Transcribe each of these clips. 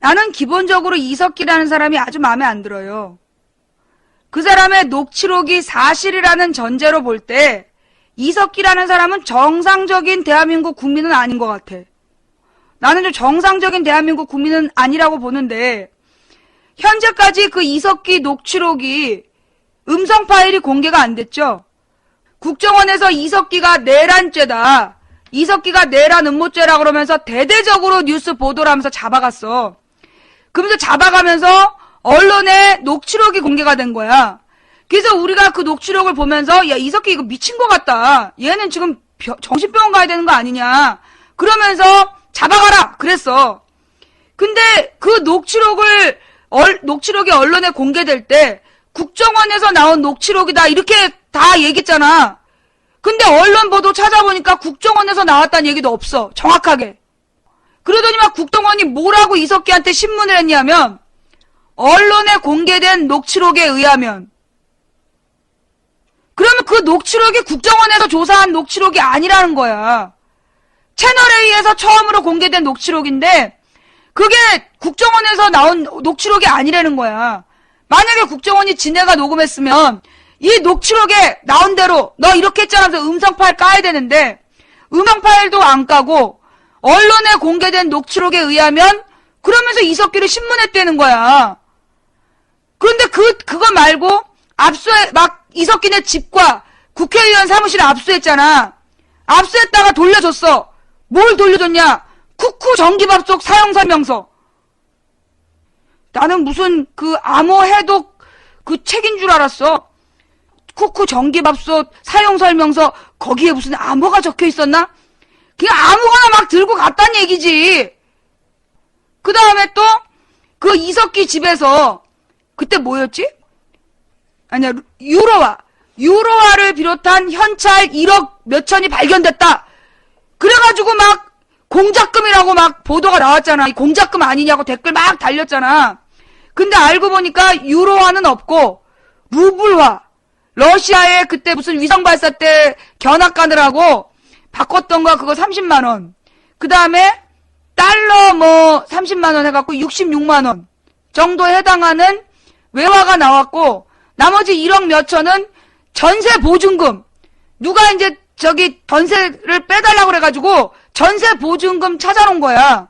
나는 기본적으로 이석기라는 사람이 아주 마음에 안 들어요. 그 사람의 녹취록이 사실이라는 전제로 볼 때 이석기라는 사람은 정상적인 대한민국 국민은 아닌 것 같아. 나는 좀 정상적인 대한민국 국민은 아니라고 보는데 현재까지 그 이석기 녹취록이 음성 파일이 공개가 안 됐죠. 국정원에서 이석기가 내란죄다. 이석기가 내란 음모죄라 그러면서 대대적으로 뉴스 보도를 하면서 잡아갔어. 그러면서 잡아가면서 언론에 녹취록이 공개가 된 거야. 그래서 우리가 그 녹취록을 보면서 야 이석기 이거 미친 것 같다. 얘는 지금 정신병원 가야 되는 거 아니냐. 그러면서 잡아가라 그랬어. 근데 그 녹취록이 언론에 공개될 때 국정원에서 나온 녹취록이다 이렇게 다 얘기했잖아. 근데 언론 보도 찾아보니까 국정원에서 나왔다는 얘기도 없어. 정확하게. 그러더니 막 국정원이 뭐라고 이석기한테 신문을 했냐면 언론에 공개된 녹취록에 의하면 그러면 그 녹취록이 국정원에서 조사한 녹취록이 아니라는 거야. 채널A에서 처음으로 공개된 녹취록인데 그게 국정원에서 나온 녹취록이 아니라는 거야. 만약에 국정원이 지네가 녹음했으면 이 녹취록에 나온 대로 너 이렇게 했잖아 하면서 음성 파일 까야 되는데 음성 파일도 안 까고 언론에 공개된 녹취록에 의하면 그러면서 이석기를 신문했다는 거야. 그런데 그거 말고 막 이석기네 집과 국회의원 사무실에 압수했잖아. 압수했다가 돌려줬어. 뭘 돌려줬냐? 쿠쿠 전기밥솥 사용설명서. 나는 무슨 그 암호 해독 그 책인 줄 알았어. 쿠쿠 전기밥솥 사용설명서 거기에 무슨 암호가 적혀 있었나? 그냥 아무거나 막 들고 갔단 얘기지. 그 다음에 또 그 이석기 집에서 그때 뭐였지? 아니야 유로화를 비롯한 현찰 1억 몇천이 발견됐다. 그래가지고 막 공작금이라고 막 보도가 나왔잖아. 공작금 아니냐고 댓글 막 달렸잖아. 근데 알고 보니까 유로화는 없고 루블화. 러시아에 그때 무슨 위성발사 때 견학 가느라고 바꿨던 거 그거 30만원. 그 다음에 달러 뭐 30만원 해갖고 66만원 정도에 해당하는 외화가 나왔고 나머지 1억 몇천은 전세 보증금. 누가 이제 전세를 빼달라고 그래가지고 전세 보증금 찾아놓은 거야.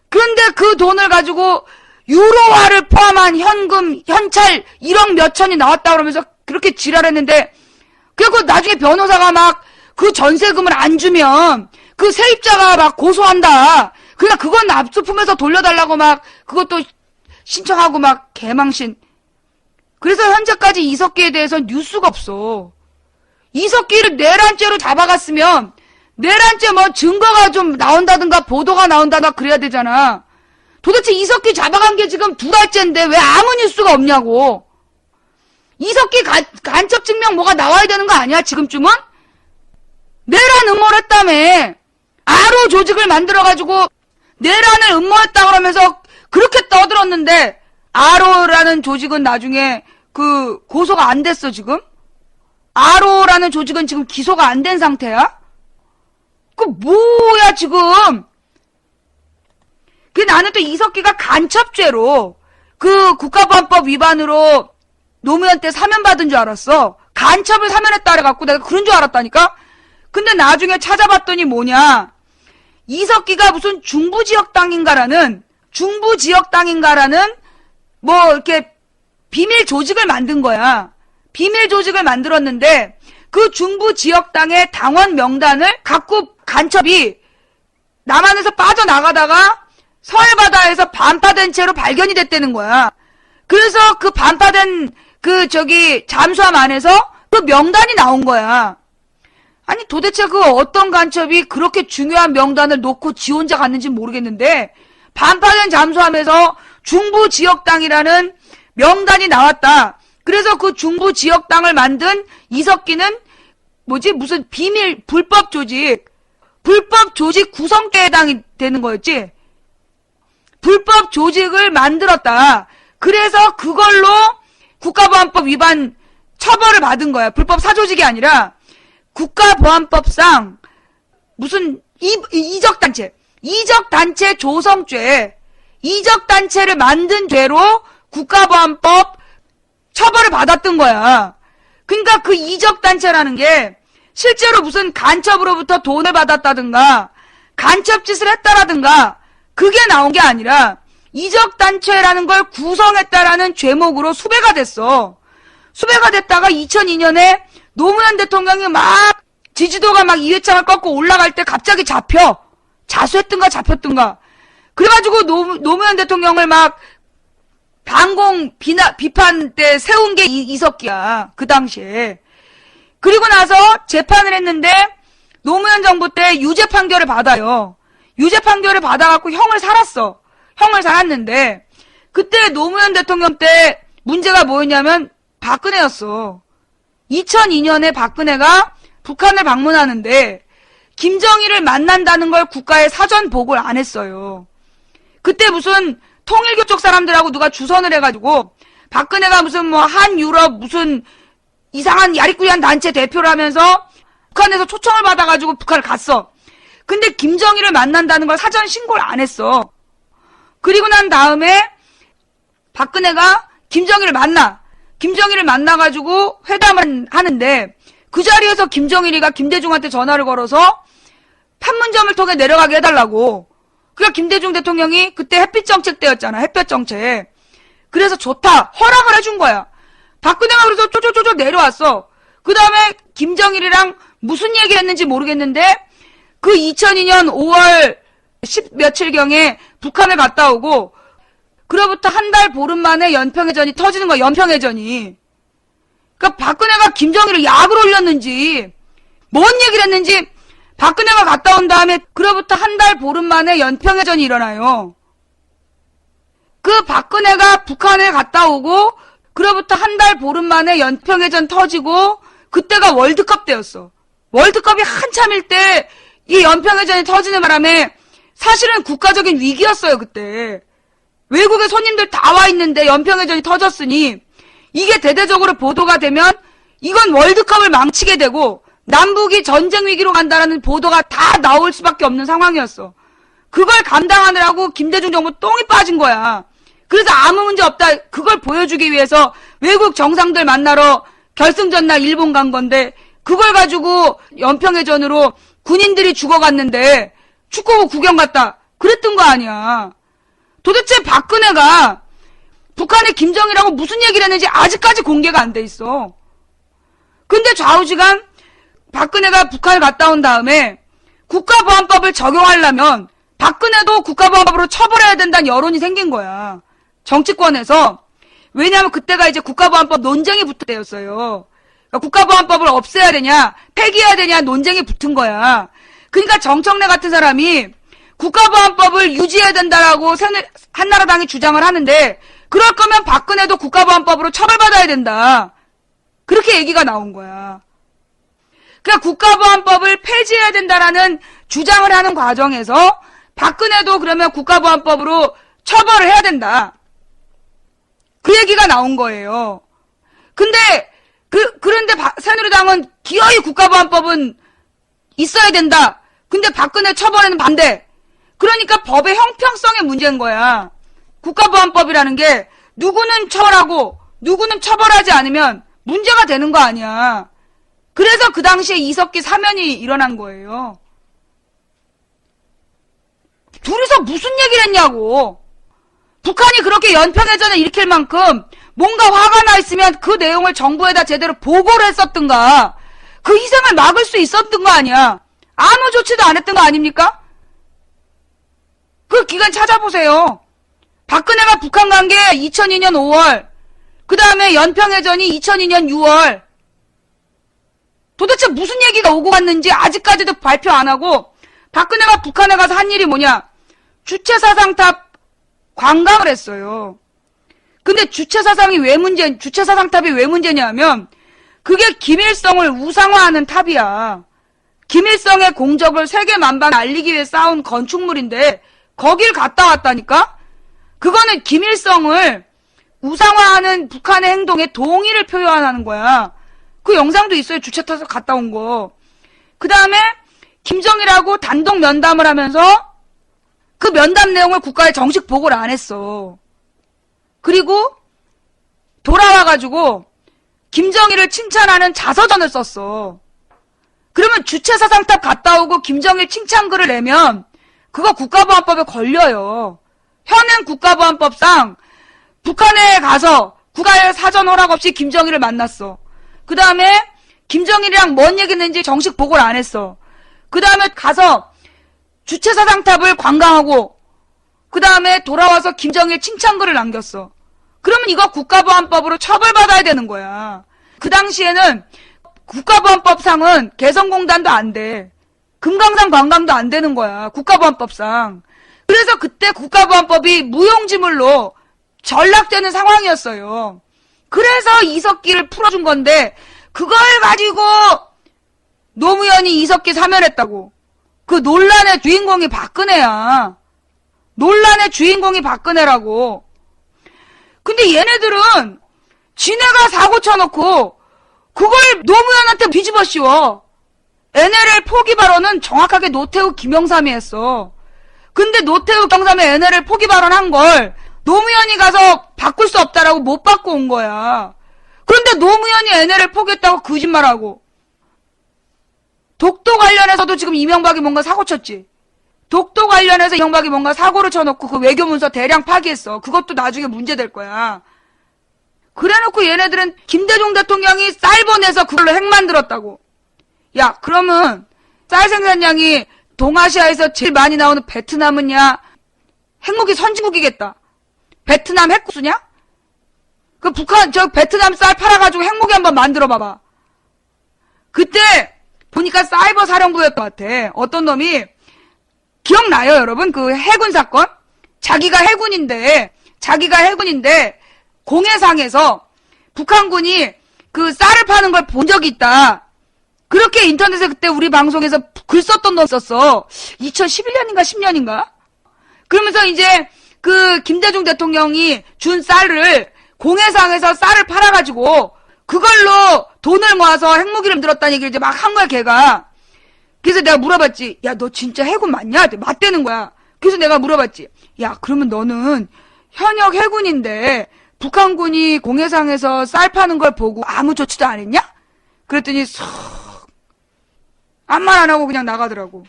그런데 그 돈을 가지고 유로화를 포함한 현찰 1억 몇천이 나왔다 그러면서 그렇게 지랄했는데 그리고 나중에 변호사가 막 그 전세금을 안 주면 그 세입자가 막 고소한다. 그러니까 그건 압수품에서 돌려달라고 막 그것도 신청하고 막 개망신. 그래서 현재까지 이석기에 대해서 뉴스가 없어. 이석기를 내란죄로 잡아갔으면 내란죄 뭐 증거가 좀 나온다든가 보도가 나온다든가 그래야 되잖아. 도대체 이석기 잡아간 게 지금 2달째인데 왜 아무 뉴스가 없냐고. 이석기 간첩 증명 뭐가 나와야 되는 거 아니야 지금쯤은? 내란 음모를 했다며. 아로 조직을 만들어가지고 내란을 음모했다 그러면서 그렇게 떠들었는데 아로라는 조직은 나중에 그 고소가 안 됐어 지금? 아로라는 조직은 지금 기소가 안 된 상태야? 그 뭐야 지금? 나는 또 이석기가 간첩죄로 그 국가보안법 위반으로 노무현 때 사면받은 줄 알았어. 간첩을 사면했다 그래갖고 내가 그런 줄 알았다니까? 근데 나중에 찾아봤더니 뭐냐? 이석기가 무슨 중부지역당인가라는 뭐 이렇게 비밀 조직을 만든 거야. 비밀 조직을 만들었는데 그 중부지역당의 당원 명단을 갖고 간첩이 남한에서 빠져나가다가 서해바다에서 반파된 채로 발견이 됐다는 거야. 그래서 그 반파된 잠수함 안에서 그 명단이 나온 거야. 아니 도대체 그 어떤 간첩이 그렇게 중요한 명단을 놓고 지 혼자 갔는지 모르겠는데 반파된 잠수함에서 중부지역당이라는 명단이 나왔다. 그래서 그 중부지역당을 만든 이석기는 무슨 비밀 불법 조직 구성죄에 해당이 되는 거였지. 불법 조직을 만들었다. 그래서 그걸로 국가보안법 위반 처벌을 받은 거야. 불법 사조직이 아니라 국가보안법상 무슨 이적단체 조성죄 이적단체를 만든 죄로 국가보안법 처벌을 받았던 거야. 그러니까 그 이적단체라는 게 실제로 무슨 간첩으로부터 돈을 받았다든가 간첩짓을 했다라든가 그게 나온 게 아니라 이적단체라는 걸 구성했다라는 죄목으로 수배가 됐어. 수배가 됐다가 2002년에 노무현 대통령이 막 지지도가 막 2회창을 꺾고 올라갈 때 갑자기 잡혀. 자수했든가 잡혔든가. 그래가지고 노무현 대통령을 막 비판 때 세운 게 이석기야. 그 당시에. 그리고 나서 재판을 했는데 노무현 정부 때 유죄 판결을 받아요. 유죄 판결을 받아갖고 형을 살았어. 형을 살았는데 그때 노무현 대통령 때 문제가 뭐였냐면 박근혜였어. 2002년에 박근혜가 북한을 방문하는데 김정일을 만난다는 걸 국가에 사전 보고를 안 했어요. 그때 무슨 통일교 쪽 사람들하고 누가 주선을 해가지고 박근혜가 무슨 뭐 한유럽 무슨 이상한 야리꾸리한 단체 대표를 하면서 북한에서 초청을 받아가지고 북한을 갔어. 근데 김정일을 만난다는 걸 사전 신고를 안 했어. 그리고 난 다음에 박근혜가 김정일을 만나가지고 회담을 하는데 그 자리에서 김정일이가 김대중한테 전화를 걸어서 판문점을 통해 내려가게 해달라고. 그러니까 김대중 대통령이 그때 햇빛 정책 때였잖아. 햇볕 정책. 그래서 좋다. 허락을 해준 거야. 박근혜가 그래서 쪼쪼쪼쪼 내려왔어. 그 다음에 김정일이랑 무슨 얘기를 했는지 모르겠는데 그 2002년 5월 10 며칠경에 북한을 갔다 오고 그로부터 한 달 보름 만에 연평해전이 터지는 거야. 연평해전이. 그러니까 박근혜가 김정일을 약을 올렸는지 뭔 얘기를 했는지 박근혜가 갔다 온 다음에 그로부터 한 달 보름 만에 연평해전이 일어나요. 그 박근혜가 북한에 갔다 오고 그로부터 한 달 보름 만에 연평해전 터지고 그때가 월드컵 때였어. 월드컵이 한참일 때 이 연평해전이 터지는 바람에 사실은 국가적인 위기였어요. 그때. 외국의 손님들 다 와 있는데 연평해전이 터졌으니 이게 대대적으로 보도가 되면 이건 월드컵을 망치게 되고 남북이 전쟁 위기로 간다라는 보도가 다 나올 수밖에 없는 상황이었어. 그걸 감당하느라고 김대중 정부 똥이 빠진 거야. 그래서 아무 문제 없다. 그걸 보여주기 위해서 외국 정상들 만나러 결승전 날 일본 간 건데 그걸 가지고 연평해전으로 군인들이 죽어갔는데 축구부 구경 갔다. 그랬던 거 아니야. 도대체 박근혜가 북한의 김정일하고 무슨 얘기를 했는지 아직까지 공개가 안 돼 있어. 근데 좌우지간 박근혜가 북한을 갔다 온 다음에 국가보안법을 적용하려면 박근혜도 국가보안법으로 처벌해야 된다는 여론이 생긴 거야. 정치권에서. 왜냐하면 그때가 이제 국가보안법 논쟁이 붙을 때였어요. 그러니까 국가보안법을 없애야 되냐, 폐기해야 되냐 논쟁이 붙은 거야. 그러니까 정청래 같은 사람이 국가보안법을 유지해야 된다라고 한나라당이 주장을 하는데 그럴 거면 박근혜도 국가보안법으로 처벌받아야 된다. 그렇게 얘기가 나온 거야. 그러니까 국가보안법을 폐지해야 된다라는 주장을 하는 과정에서 박근혜도 그러면 국가보안법으로 처벌을 해야 된다. 그 얘기가 나온 거예요. 그런데 새누리당은 기어이 국가보안법은 있어야 된다. 근데 박근혜 처벌에는 반대. 그러니까 법의 형평성의 문제인 거야. 국가보안법이라는 게 누구는 처벌하고 누구는 처벌하지 않으면 문제가 되는 거 아니야. 그래서 그 당시에 이석기 사면이 일어난 거예요. 둘이서 무슨 얘기를 했냐고. 북한이 그렇게 연평해전을 일으킬 만큼 뭔가 화가 나 있으면 그 내용을 정부에다 제대로 보고를 했었던가. 그 희생을 막을 수 있었던 거 아니야. 아무 조치도 안 했던 거 아닙니까? 그 기간 찾아보세요. 박근혜가 북한 간 게 2002년 5월, 그 다음에 연평해전이 2002년 6월. 도대체 무슨 얘기가 오고 갔는지 아직까지도 발표 안 하고 박근혜가 북한에 가서 한 일이 뭐냐? 주체사상탑 관광을 했어요. 근데 주체사상탑이 왜 문제냐면 그게 김일성을 우상화하는 탑이야. 김일성의 공적을 세계 만방에 알리기 위해 쌓은 건축물인데 거길 갔다 왔다니까? 그거는 김일성을 우상화하는 북한의 행동에 동의를 표현하는 거야. 그 영상도 있어요. 주차 타서 갔다 온 거. 그 다음에 김정일하고 단독 면담을 하면서 그 면담 내용을 국가에 정식 보고를 안 했어. 그리고 돌아와가지고 김정일을 칭찬하는 자서전을 썼어. 그러면 주체사상탑 갔다 오고 김정일 칭찬글을 내면 그거 국가보안법에 걸려요. 현행 국가보안법상 북한에 가서 국가의 사전 허락 없이 김정일을 만났어. 그 다음에 김정일이랑 뭔 얘기 했는지 정식 보고를 안 했어. 그 다음에 가서 주체사상탑을 관광하고 그 다음에 돌아와서 김정일 칭찬글을 남겼어. 그러면 이거 국가보안법으로 처벌받아야 되는 거야. 그 당시에는 국가보안법상은 개성공단도 안 돼. 금강산 관광도 안 되는 거야. 국가보안법상. 그래서 그때 국가보안법이 무용지물로 전락되는 상황이었어요. 그래서 이석기를 풀어준 건데 그걸 가지고 노무현이 이석기 사면했다고. 그 논란의 주인공이 박근혜야. 논란의 주인공이 박근혜라고. 근데 얘네들은 지네가 사고 쳐놓고 그걸 노무현한테 뒤집어 씌워. NLL 포기 발언은 정확하게 노태우 김영삼이 했어. 근데 노태우 김영삼이 NLL 포기 발언한 걸 노무현이 가서 바꿀 수 없다라고 못 바꿔 온 거야. 그런데 노무현이 NLL 포기했다고 거짓말하고. 독도 관련해서도 지금 이명박이 뭔가 사고 쳤지. 독도 관련해서 이명박이 뭔가 사고를 쳐놓고 그 외교문서 대량 파기했어. 그것도 나중에 문제될 거야. 그래놓고 얘네들은 김대중 대통령이 쌀 보내서 그걸로 핵 만들었다고. 야, 그러면 쌀 생산량이 동아시아에서 제일 많이 나오는 베트남은야 핵무기 선진국이겠다. 베트남 핵국수냐? 그 북한 저 베트남 쌀 팔아가지고 핵무기 한번 만들어 봐봐. 그때 보니까 사이버 사령부였던 것 같아. 어떤 놈이 기억나요, 여러분? 그 해군 사건? 자기가 해군인데 공해상에서 북한군이 그 쌀을 파는 걸 본 적이 있다. 그렇게 인터넷에 그때 우리 방송에서 글 썼던 놈 썼어. 2011년인가 10년인가? 그러면서 이제 그 김대중 대통령이 준 쌀을 공해상에서 쌀을 팔아가지고 그걸로 돈을 모아서 핵무기를 만들었다는 얘기를 이제 막 한 거야, 걔가. 그래서 내가 물어봤지. 야, 너 진짜 해군 맞냐? 맞대는 거야. 그래서 내가 물어봤지. 야, 그러면 너는 현역 해군인데 북한군이 공해상에서 쌀 파는 걸 보고 아무 조치도 안 했냐? 그랬더니 아무 말 안 하고 그냥 나가더라고.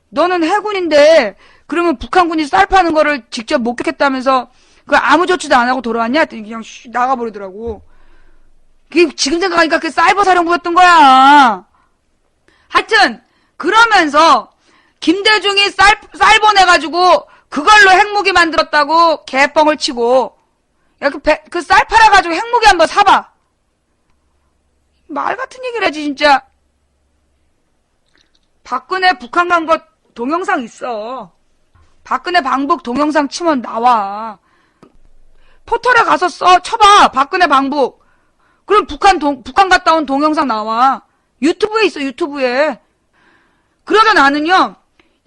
너는 해군인데 그러면 북한군이 쌀 파는 거를 직접 목격했다면서 그 아무 조치도 안 하고 돌아왔냐? 했더니 그냥 나가버리더라고. 그게 지금 생각하니까 그게 사이버 사령부였던 거야. 하여튼 그러면서 김대중이 쌀 보내가지고 그걸로 핵무기 만들었다고 개뻥을 치고, 야, 그 쌀 팔아가지고 핵무기 한번 사봐. 말 같은 얘기를 하지, 진짜. 박근혜 북한 간 거 동영상 있어. 박근혜 방북 동영상 치면 나와. 포털에 가서 쳐봐. 박근혜 방북. 그럼 북한 갔다 온 동영상 나와. 유튜브에 있어, 유튜브에. 그러자 나는요,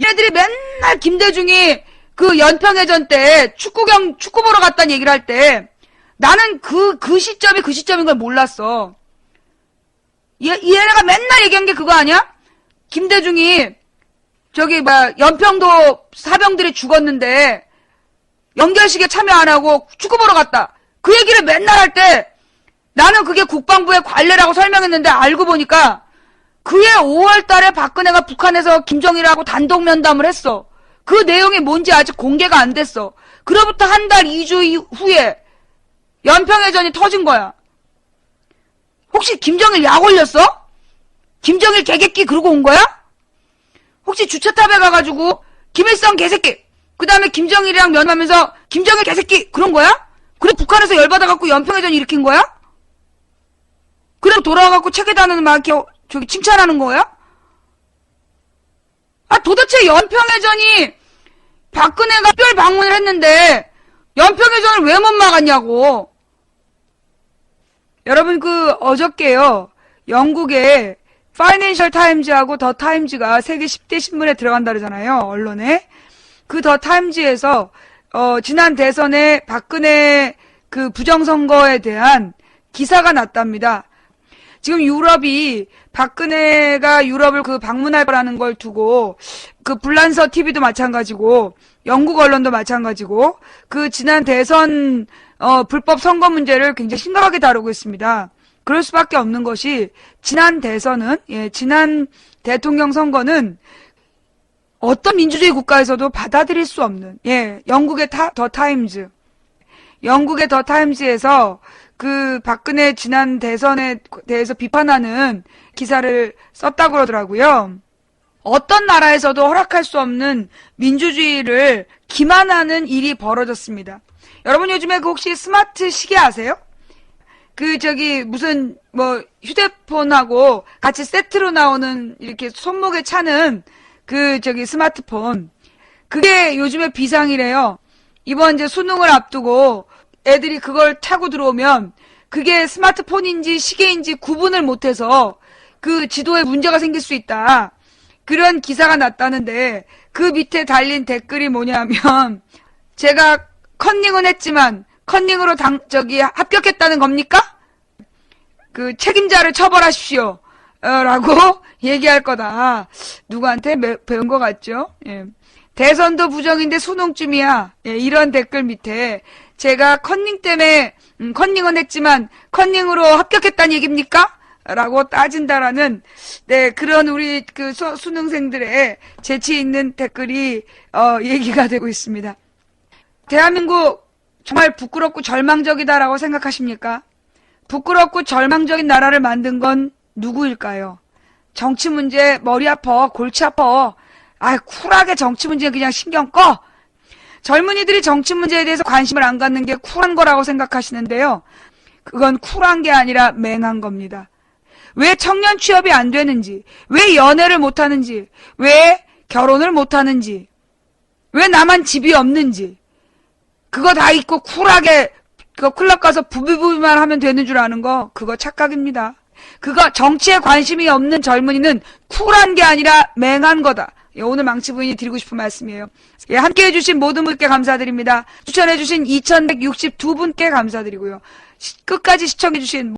얘네들이 맨날 김대중이 그 연평해전 때 축구 보러 갔다는 얘기를 할 때 나는 그 시점인 걸 몰랐어. 얘네가 맨날 얘기한 게 그거 아니야? 김대중이 연평도 사병들이 죽었는데 연결식에 참여 안 하고 축구 보러 갔다. 그 얘기를 맨날 할 때 나는 그게 국방부의 관례라고 설명했는데 알고 보니까 그해 5월 달에 박근혜가 북한에서 김정일하고 단독 면담을 했어. 그 내용이 뭔지 아직 공개가 안 됐어. 그로부터 한 달 2주 후에 연평해전이 터진 거야. 혹시 김정일 약 올렸어? 김정일 개새끼 그러고 온 거야? 혹시 주차탑에 가가지고 김일성 개새끼 그 다음에 김정일이랑 면하면서 김정일 개새끼 그런 거야? 그래 북한에서 열받아갖고 연평해전 일으킨 거야? 그래서 돌아와갖고 책에다는 막 이렇게 칭찬하는 거야? 아 도대체 연평해전이 박근혜가 특별 방문을 했는데 연평해전을 왜 못 막았냐고. 여러분 어저께요 영국의 파이낸셜 타임즈하고 더 타임즈가 세계 10대 신문에 들어간다 그러잖아요. 언론에. 그 더 타임즈에서 지난 대선에 박근혜 그 부정선거에 대한 기사가 났답니다. 지금 유럽이 박근혜가 유럽을 방문할 거라는 걸 두고 그 불란서 TV도 마찬가지고 영국 언론도 마찬가지고 그 지난 대선 불법 선거 문제를 굉장히 심각하게 다루고 있습니다. 그럴 수밖에 없는 것이 지난 대선은 지난 대통령 선거는 어떤 민주주의 국가에서도 받아들일 수 없는 영국의 더 타임즈에서 그 박근혜 지난 대선에 대해서 비판하는 기사를 썼다고 그러더라고요. 어떤 나라에서도 허락할 수 없는 민주주의를 기만하는 일이 벌어졌습니다. 여러분 요즘에 그 혹시 스마트 시계 아세요? 무슨 휴대폰하고 같이 세트로 나오는 이렇게 손목에 차는 스마트폰. 그게 요즘에 비상이래요. 이번 이제 수능을 앞두고 애들이 그걸 타고 들어오면 그게 스마트폰인지 시계인지 구분을 못해서 그 지도에 문제가 생길 수 있다. 그런 기사가 났다는데 그 밑에 달린 댓글이 뭐냐면 제가 컨닝은 했지만 컨닝으로 합격했다는 겁니까? 그 책임자를 처벌하십시오. 라고 얘기할 거다. 누구한테 배운 것 같죠? 대선도 부정인데 수능쯤이야. 이런 댓글 밑에 제가 컨닝 때문에 컨닝은 했지만 컨닝으로 합격했다는 얘기입니까? 라고 따진다라는 그런 우리 그 수능생들의 재치 있는 댓글이 얘기가 되고 있습니다. 대한민국 정말 부끄럽고 절망적이다라고 생각하십니까? 부끄럽고 절망적인 나라를 만든 건 누구일까요? 정치 문제 머리 아파, 골치 아파. 쿨하게 정치 문제 그냥 신경 꺼. 젊은이들이 정치 문제에 대해서 관심을 안 갖는 게 쿨한 거라고 생각하시는데요. 그건 쿨한 게 아니라 맹한 겁니다. 왜 청년 취업이 안 되는지, 왜 연애를 못 하는지, 왜 결혼을 못 하는지, 왜 나만 집이 없는지, 그거 다 잊고 쿨하게 그 클럽 가서 부비부비만 하면 되는 줄 아는 거, 그거 착각입니다. 그거 정치에 관심이 없는 젊은이는 쿨한 게 아니라 맹한 거다. 오늘 망치 부인이 드리고 싶은 말씀이에요. 함께 해주신 모든 분께 감사드립니다. 추천해주신 2162분께 감사드리고요. 끝까지 시청해주신